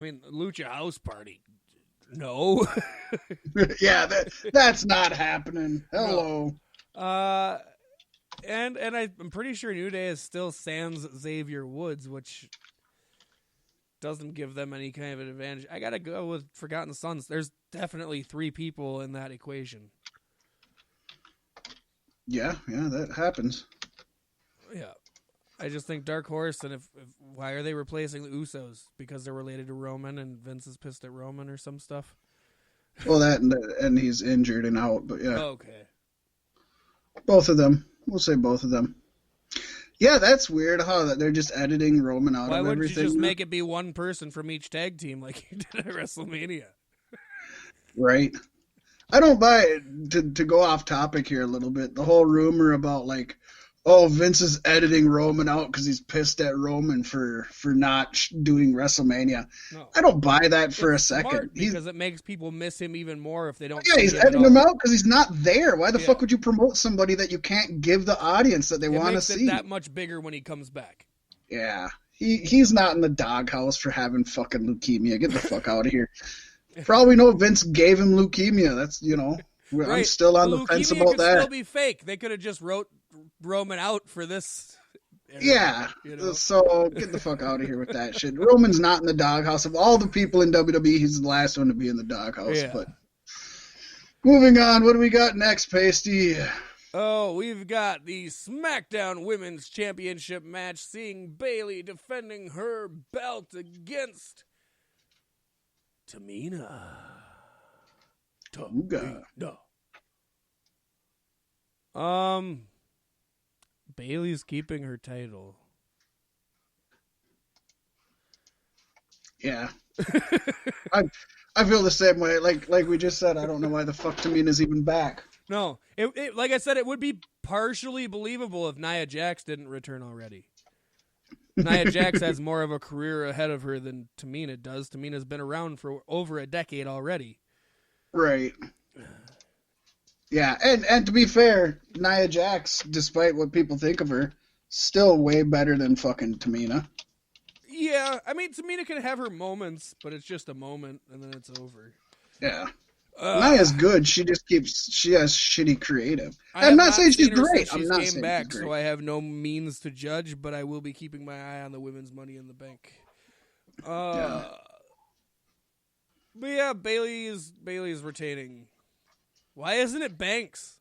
I mean, Lucha House Party. No. Yeah, that's not happening. Hello. No. And I'm pretty sure New Day is still sans Xavier Woods, which doesn't give them any kind of an advantage. I gotta go with Forgotten Sons. There's definitely 3 people in that equation. Yeah, that happens. Yeah. I just think Dark Horse, and if why are they replacing the Usos? Because they're related to Roman and Vince is pissed at Roman or some stuff? Well, that and he's injured and out, but yeah. Okay. Both of them. We'll say both of them. Yeah, that's weird that they're just editing Roman out Why of wouldn't everything. you just make it be one person from each tag team like you did at WrestleMania? Right. I don't buy it, to go off topic here a little bit, the whole rumor about like, oh, Vince is editing Roman out because he's pissed at Roman for not doing WrestleMania. No. I don't buy that for a second. Because it makes people miss him even more if they don't. Yeah, he's editing him out because he's not there. Why the fuck would you promote somebody that you can't give the audience that they want to see? It makes it that much bigger when he comes back. Yeah. He's not in the doghouse for having fucking leukemia. Get the fuck out of here. For all we know, Vince gave him leukemia. That's, right. I'm still on the fence about that. Leukemia could still be fake. They could have just wrote Roman out for this. Yeah, so get the fuck out of here with that shit. Roman's not in the doghouse. Of all the people in WWE, he's the last one to be in the doghouse. Yeah. But moving on, what do we got next, Pasty? Oh, we've got the SmackDown Women's Championship match, seeing Bayley defending her belt against Tamina. Bayley's keeping her title. Yeah. I feel the same way. Like we just said, I don't know why the fuck Tamina's even back. No. It like I said, it would be partially believable if Nia Jax didn't return already. Nia Jax has more of a career ahead of her than Tamina does. Tamina's been around for over a decade already. Right. Yeah, and to be fair, Nia Jax, despite what people think of her, still way better than fucking Tamina. Yeah, I mean, Tamina can have her moments, but it's just a moment, and then it's over. Yeah. Nia's good. She has shitty creative. I'm not saying she's great. I'm not saying back, so I have no means to judge, but I will be keeping my eye on the women's Money in the Bank. But yeah, Bayley is retaining. Why isn't it Banks?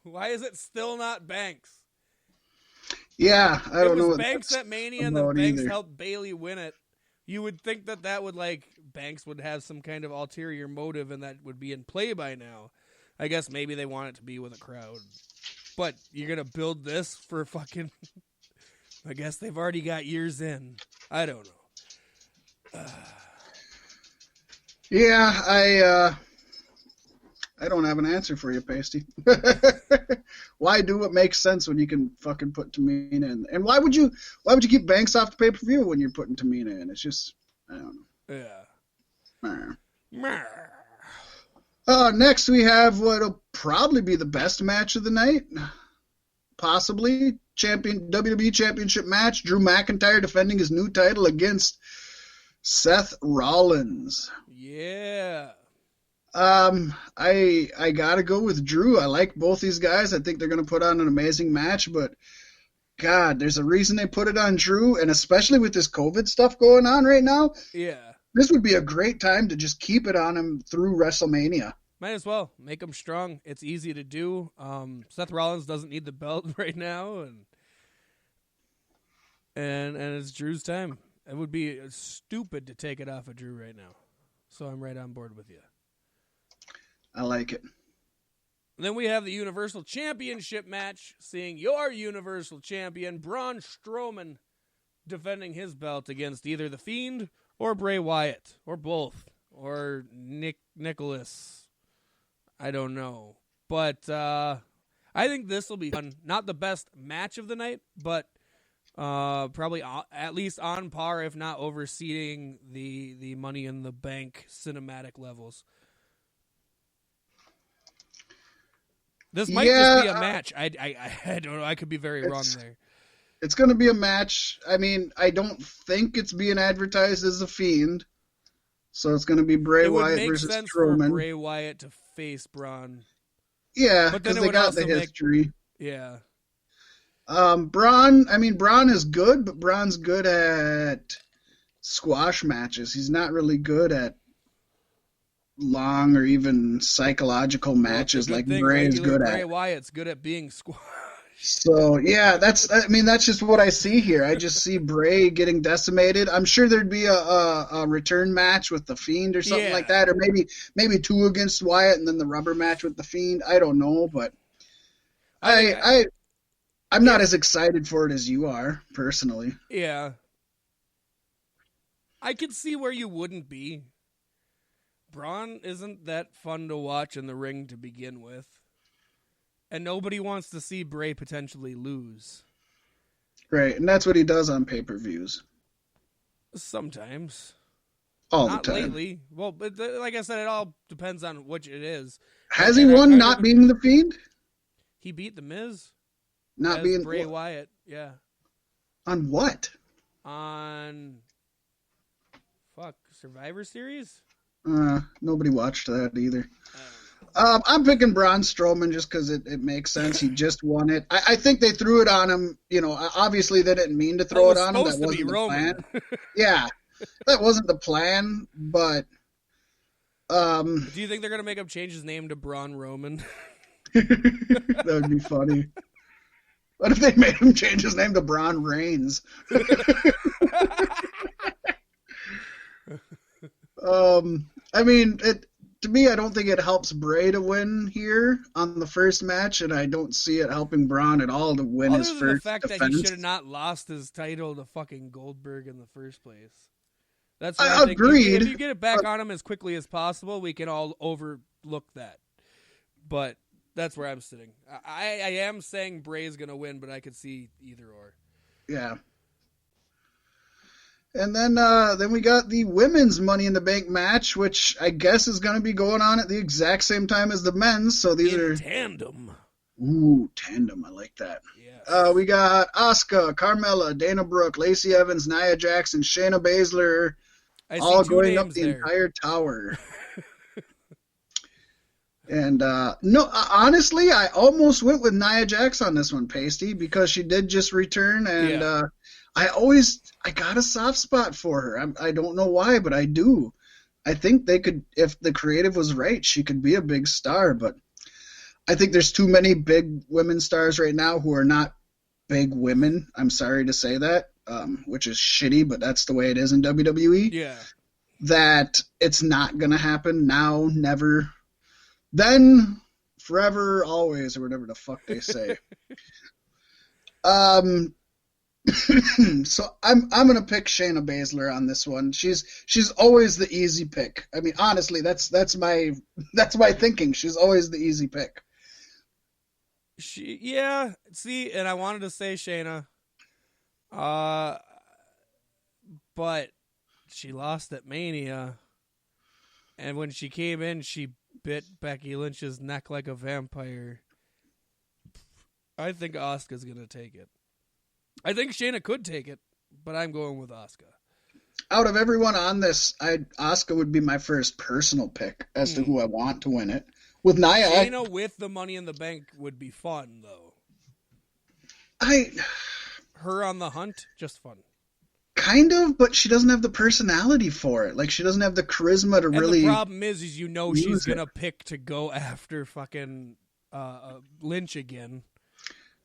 Why is it still not Banks? Yeah, I don't know. It was Banks at Mania, and then Banks helped Bayley win it. You would think that would, Banks would have some kind of ulterior motive, and that would be in play by now. I guess maybe they want it to be with a crowd. But you're going to build this for fucking... I guess they've already got years in. I don't know. Yeah, I don't have an answer for you, Pasty. Why do what makes sense when you can fucking put Tamina in? And why would you keep Banks off the pay-per-view when you're putting Tamina in? It's just, I don't know. Yeah. Next we have what'll probably be the best match of the night. Possibly. WWE Championship match. Drew McIntyre defending his new title against Seth Rollins. Yeah. I gotta go with Drew. I like both these guys. I think they're gonna put on an amazing match, but God, there's a reason they put it on Drew, and especially with this COVID stuff going on right now. Yeah. This would be a great time to just keep it on him through WrestleMania. Might as well. Make him strong. It's easy to do. Seth Rollins doesn't need the belt right now, and it's Drew's time. It would be stupid to take it off of Drew right now. So I'm right on board with you. I like it. And then we have the Universal Championship match, seeing your Universal Champion, Braun Strowman, defending his belt against either The Fiend or Bray Wyatt, or both, or Nicholas. I don't know. But I think this will be fun. Not the best match of the night, but probably at least on par, if not overseeing the Money in the Bank cinematic levels. This might just be a match. I don't know. I could be very wrong there. It's going to be a match. I mean, I don't think it's being advertised as a Fiend. So it's going to be Bray It would Wyatt make versus sense for Strowman. Bray Wyatt to face Braun. Yeah, But then because it they would got the also make history. Yeah. Braun is good, but Braun's good at squash matches. He's not really good at long or even psychological matches like Bray is good Bray at. Wyatt's good at being squashed. So yeah, that's just what I see here. I just see Bray getting decimated. I'm sure there'd be a return match with the Fiend or something like that, or maybe two against Wyatt and then the rubber match with the Fiend. I don't know, but I'm not as excited for it as you are personally. Yeah, I can see where you wouldn't be. Braun isn't that fun to watch in the ring to begin with. And nobody wants to see Bray potentially lose. Right, and that's what he does on pay-per-views. Sometimes. All Not the time. lately. Well, but like I said, it all depends on which it is. Has he won not being the Fiend? He beat The Miz. Not being Bray Wyatt, yeah. On what? On Survivor Series? Nobody watched that either. I'm picking Braun Strowman just because it makes sense. He just won it. I think they threw it on him. You know, obviously they didn't mean to throw it on him. That wasn't the plan. Yeah, that wasn't the plan. But do you think they're gonna make him change his name to Braun Roman? That would be funny. What if they made him change his name to Braun Reigns? To me, I don't think it helps Bray to win here on the first match, and I don't see it helping Braun at all to win his first the fact defense. That he should have not lost his title to fucking Goldberg in the first place. That's what I think. agreed. If you get it back on him as quickly as possible, we can all overlook that. But that's where I'm sitting. I am saying Bray's going to win, but I could see either or. Yeah. And then we got the women's Money in the Bank match, which I guess is going to be going on at the exact same time as the men's. So these are tandem. Ooh, tandem. I like that. Yeah. We got Asuka, Carmella, Dana Brooke, Lacey Evans, Nia Jax, and Shayna Baszler all going up the entire tower. And honestly, I almost went with Nia Jax on this one, Pasty, because she did just return, and I got a soft spot for her. I don't know why, but I do. I think they could, if the creative was right, she could be a big star, but I think there's too many big women stars right now who are not big women. I'm sorry to say that, which is shitty, but that's the way it is in WWE. Yeah. That it's not going to happen now, never, then, forever, always, or whatever the fuck they say. So I'm gonna pick Shayna Baszler on this one. She's always the easy pick. I mean, honestly, that's my thinking. She's always the easy pick. See, and I wanted to say Shayna, but she lost at Mania, and when she came in, she bit Becky Lynch's neck like a vampire. I think Asuka's gonna take it. I think Shayna could take it, but I'm going with Asuka. Out of everyone on this, Asuka would be my first personal pick as to who I want to win it. With Nia, Shayna with the Money in the Bank would be fun, though. Her on the hunt, just fun. Kind of, but she doesn't have the personality for it. Like, she doesn't have the charisma to really. And the problem is she's gonna pick to go after fucking Lynch again.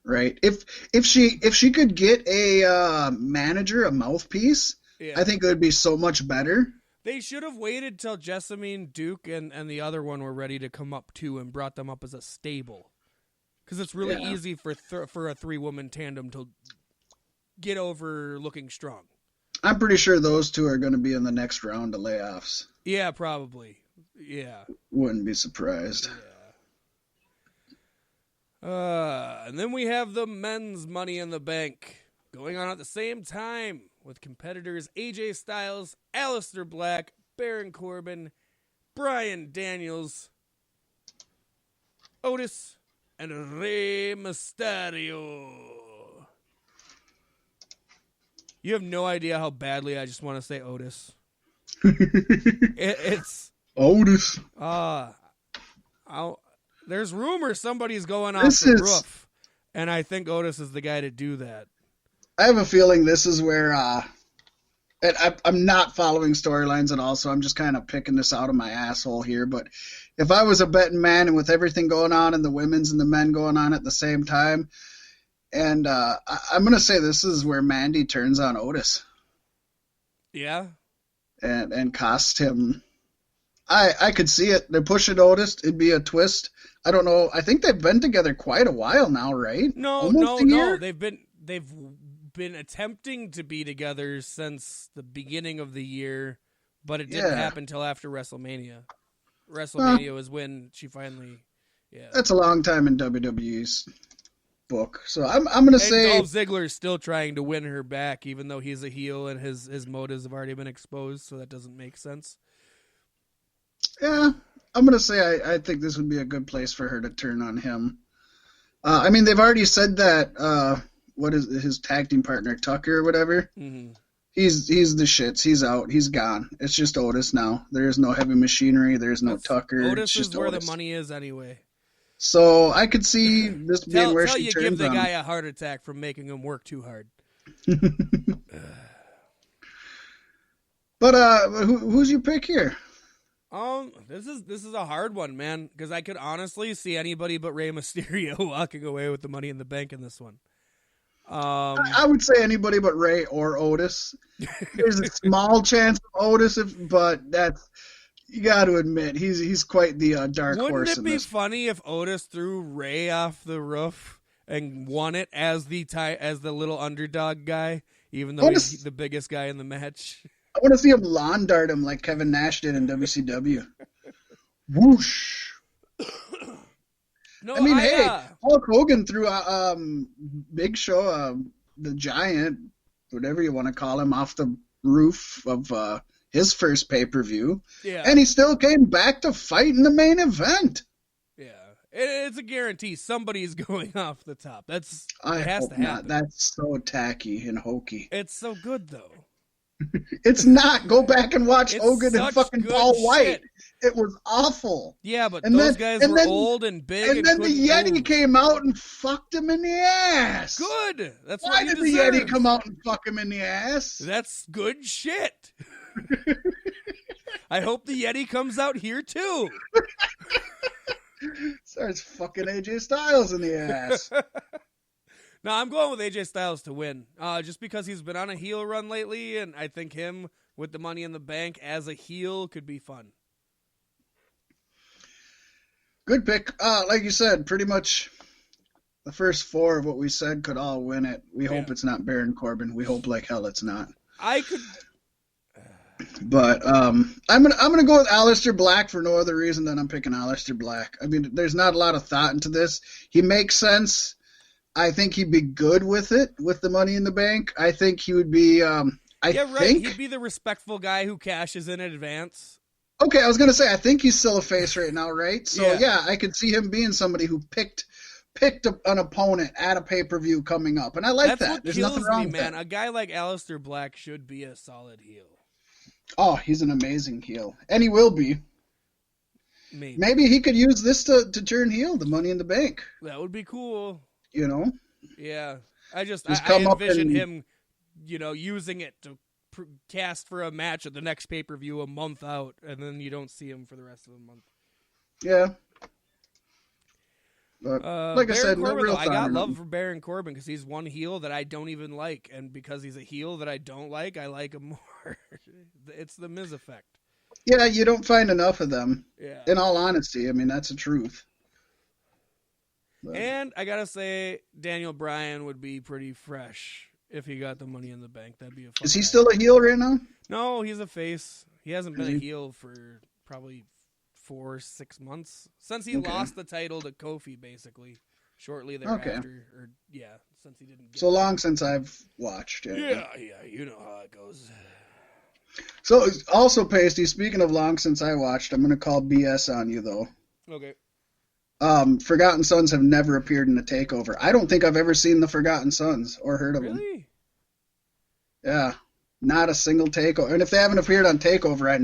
Right. If she could get a manager, a mouthpiece, I think it would be so much better. They should have waited till Jessamine, Duke, and the other one were ready to come up too, and brought them up as a stable. Because it's really easy for a 3-woman tandem to get over looking strong. I'm pretty sure those two are going to be in the next round of layoffs. Yeah, probably. Yeah. Wouldn't be surprised. Yeah. And then we have the men's Money in the Bank going on at the same time with competitors AJ Styles, Aleister Black, Baron Corbin, Bryan Daniels, Otis, and Rey Mysterio. You have no idea how badly I just want to say Otis. It's Otis. There's rumors somebody's going off the roof, and I think Otis is the guy to do that. I have a feeling this is where, and I'm not following storylines at all, so I'm just kind of picking this out of my asshole here. But if I was a betting man, and with everything going on and the women's and the men going on at the same time, and I'm going to say this is where Mandy turns on Otis. Yeah. And cost him. I could see it. They're pushing Otis. It'd be a twist. I don't know. I think they've been together quite a while now, right? No. They've been attempting to be together since the beginning of the year, but it didn't happen until after WrestleMania. WrestleMania was when she finally. Yeah. That's a long time in WWE's book. So I'm going to say Dolph Ziggler's still trying to win her back, even though he's a heel and his motives have already been exposed. So that doesn't make sense. Yeah, I'm going to say I think this would be a good place for her to turn on him. I mean, they've already said that, what is his tag team partner, Tucker or whatever? Mm-hmm. He's the shits. He's out. He's gone. It's just Otis now. There is no heavy machinery. There's no Tucker. Otis is where the money is anyway. So I could see this being where she turns on. Tell you give the guy a heart attack from making him work too hard. But who's your pick here? This is a hard one, man, because I could honestly see anybody but Rey Mysterio walking away with the Money in the Bank in this one. I would say anybody but Rey or Otis. There's a small chance of Otis, but that's you got to admit he's quite the dark horse. Wouldn't it be funny if Otis threw Rey off the roof and won it as the little underdog guy, even though he's the biggest guy in the match? I want to see him lawn dart him like Kevin Nash did in WCW. Whoosh. No, hey, Hulk Hogan threw Big Show, the Giant, whatever you want to call him, off the roof of his first pay-per-view. Yeah. And he still came back to fight in the main event. Yeah. It's a guarantee somebody's going off the top. It has to happen. Not. That's so tacky and hokey. It's so good, though. It's not. Go back and watch Hogan and fucking Paul White. It was awful. Yeah, but those guys were old and big. And then the Yeti came out and fucked him in the ass. Good. That's why did the Yeti come out and fuck him in the ass? That's good shit. I hope the Yeti comes out here too. Starts fucking AJ Styles in the ass. No, I'm going with AJ Styles to win. Just because he's been on a heel run lately, and I think him with the Money in the Bank as a heel could be fun. Good pick. Like you said, pretty much the first four of what we said could all win it. We hope it's not Baron Corbin. We hope like hell it's not. I could. But I'm gonna go with Aleister Black for no other reason than I'm picking Aleister Black. I mean, there's not a lot of thought into this. He makes sense. I think he'd be good with it, with the Money in the Bank. I think he would be. He'd be the respectful guy who cashes in advance. Okay, I was gonna say I think he's still a face right now, right? So yeah I could see him being somebody who picked an opponent at a pay-per-view coming up, and I like that. There's nothing wrong with that. A guy like Aleister Black should be a solid heel. Oh, he's an amazing heel, and he will be. Maybe he could use this to turn heel, the Money in the Bank. That would be cool. You know? Yeah. I envision him, using it to cast for a match at the next pay-per-view a month out, and then you don't see him for the rest of the month. Yeah. But, like I said, Corbin, no real I got love for Baron Corbin because he's one heel that I don't even like, and because he's a heel that I don't like, I like him more. It's the Miz effect. Yeah, you don't find enough of them. Yeah. In all honesty, I mean, that's the truth. But. And I gotta say, Daniel Bryan would be pretty fresh if he got the Money in the Bank. That'd be a fun Is he still a heel right now? No, he's a face. He hasn't been a heel for probably 4-6 months since he lost the title to Kofi, basically shortly thereafter. Since he didn't. So long since I've watched. Yeah, you know how it goes. So also, Pasty, speaking of long since I watched, I'm gonna call BS on you though. Okay. Forgotten Sons have never appeared in a takeover. I don't think I've ever seen the Forgotten Sons or heard of them. Really? Yeah, not a single takeover. And if they haven't appeared on Takeover, I